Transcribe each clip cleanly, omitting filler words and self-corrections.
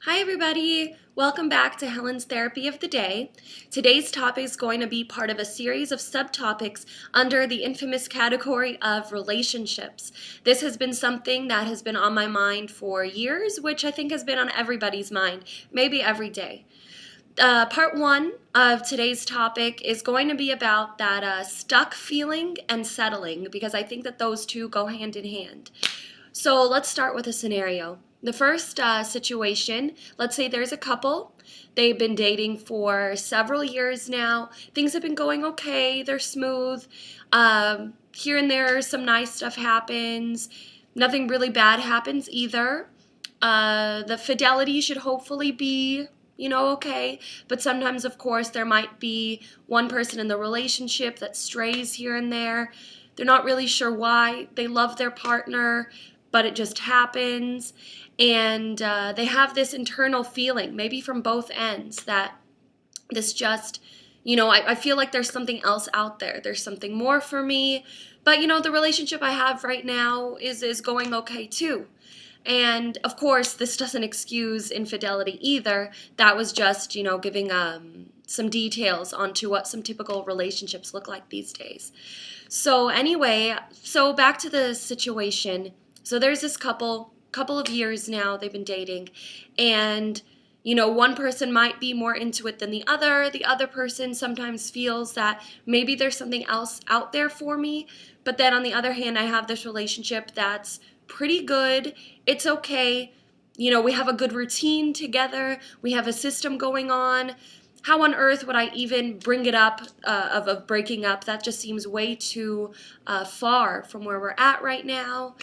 Hi, everybody. Welcome back to Helen's Therapy of the Day. Today's topic is going to be part of a series of subtopics under the infamous category of relationships. This has been something that has been on my mind for years, which I think has been on everybody's mind, maybe every day. Part one of today's topic is going to be about that stuck feeling and settling, because I think that those two go hand in hand. So let's start with a scenario. The first situation, let's say there's a couple. They've been dating for several years now. Things have been going okay. They're smooth. Here and there, some nice stuff happens. Nothing really bad happens either. The fidelity should hopefully be, okay. But sometimes, of course, there might be one person in the relationship that strays here and there. They're not really sure why. They love their partner, but it just happens. And they have this internal feeling, maybe from both ends, that this just, I feel like there's something else out there. There's something more for me. But, the relationship I have right now is going okay too. And of course, this doesn't excuse infidelity either. That was just, giving some details onto what some typical relationships look like these days. So anyway, so back to the situation. So there's this couple of years now they've been dating, and one person might be more into it than the other. The other person sometimes feels that maybe there's something else out there for me, but then on the other hand, I have this relationship that's pretty good. It's okay. We have a good routine together. We have a system going on. How on earth would I even bring it up of breaking up? That just seems way too far from where we're at right now.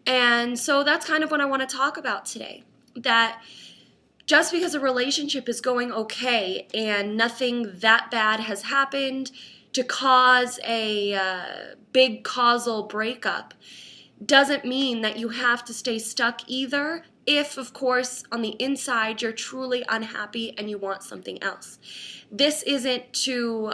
And so that's kind of what I want to talk about today. That just because a relationship is going okay and nothing that bad has happened to cause a big causal breakup doesn't mean that you have to stay stuck either, if, of course, on the inside you're truly unhappy and you want something else. This isn't to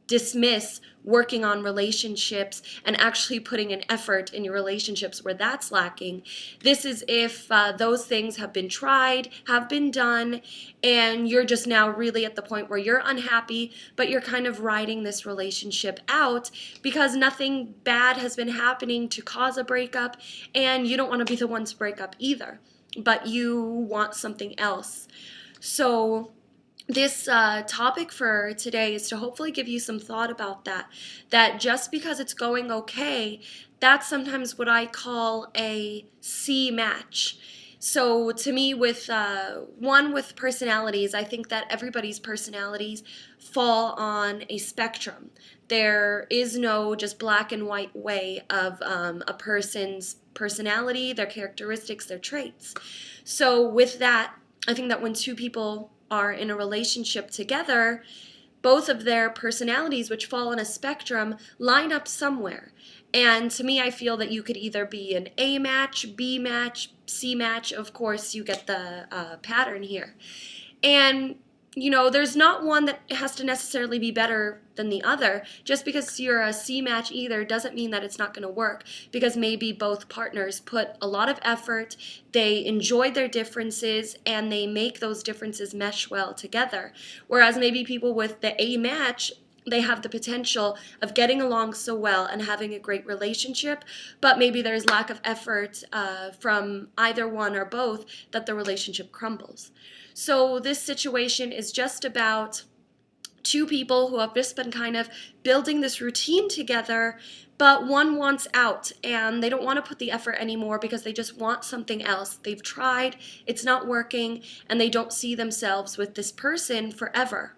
dismiss working on relationships and actually putting an effort in your relationships where that's lacking. This is if those things have been tried, have been done, and you're just now really at the point where you're unhappy, but you're kind of riding this relationship out because nothing bad has been happening to cause a breakup, and you don't want to be the one to break up either, but you want something else. So this topic for today is to hopefully give you some thought about that just because it's going okay, that's sometimes what I call a C match. So to me, with with personalities, I think that everybody's personalities fall on a spectrum. There is no just black and white way of a person's personality, their characteristics, their traits. So with that, I think that when two people are in a relationship together, both of their personalities, which fall on a spectrum, line up somewhere. And to me, I feel that you could either be an A match, B match, C match. Of course, you get the pattern here. And there's not one that has to necessarily be better than the other. Just because you're a C match either doesn't mean that it's not going to work, because maybe both partners put a lot of effort, they enjoy their differences, and they make those differences mesh well together. Whereas maybe people with the A match, they have the potential of getting along so well and having a great relationship, but maybe there's lack of effort from either one or both that the relationship crumbles. So this situation is just about two people who have just been kind of building this routine together, but one wants out and they don't want to put the effort anymore because they just want something else. They've tried, it's not working, and they don't see themselves with this person forever.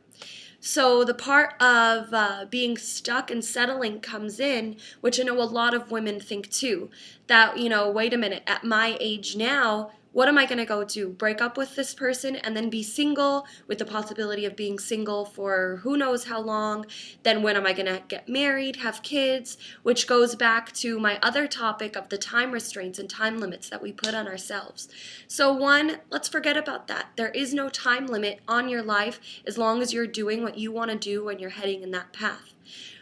So the part of being stuck and settling comes in, which I know a lot of women think too, that, wait a minute, at my age now, what am I going to go do? Break up with this person and then be single with the possibility of being single for who knows how long? Then when am I going to get married, have kids? Which goes back to my other topic of the time restraints and time limits that we put on ourselves. So one, let's forget about that. There is no time limit on your life as long as you're doing what you want to do when you're heading in that path.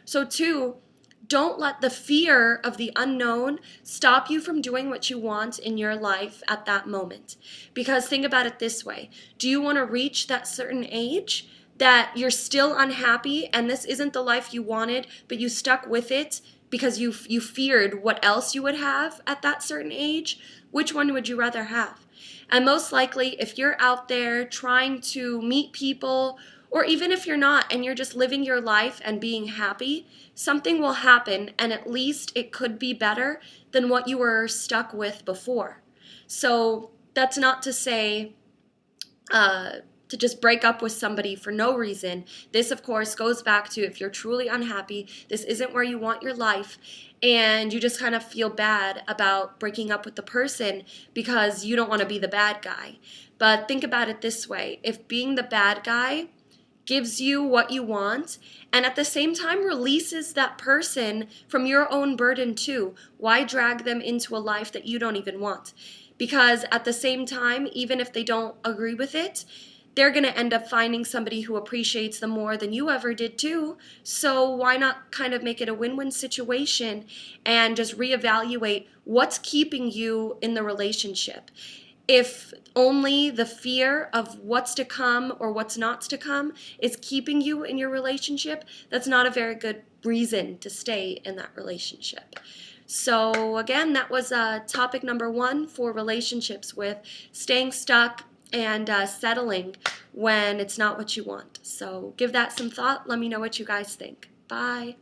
So two, don't let the fear of the unknown stop you from doing what you want in your life at that moment. Because think about it this way. Do you want to reach that certain age that you're still unhappy and this isn't the life you wanted, but you stuck with it because you feared what else you would have at that certain age? Which one would you rather have? And most likely, if you're out there trying to meet people, or even if you're not and you're just living your life and being happy, something will happen, and at least it could be better than what you were stuck with before. So that's not to say to just break up with somebody for no reason. This, of course, goes back to if you're truly unhappy, this isn't where you want your life, and you just kind of feel bad about breaking up with the person because you don't want to be the bad guy. But think about it this way. If being the bad guy gives you what you want and at the same time releases that person from your own burden too, why drag them into a life that you don't even want? Because at the same time, even if they don't agree with it, they're going to end up finding somebody who appreciates them more than you ever did too. So why not kind of make it a win-win situation and just reevaluate what's keeping you in the relationship? If only the fear of what's to come or what's not to come is keeping you in your relationship, that's not a very good reason to stay in that relationship. So again, that was topic number 1 for relationships, with staying stuck and settling when it's not what you want. So give that some thought. Let me know what you guys think. Bye.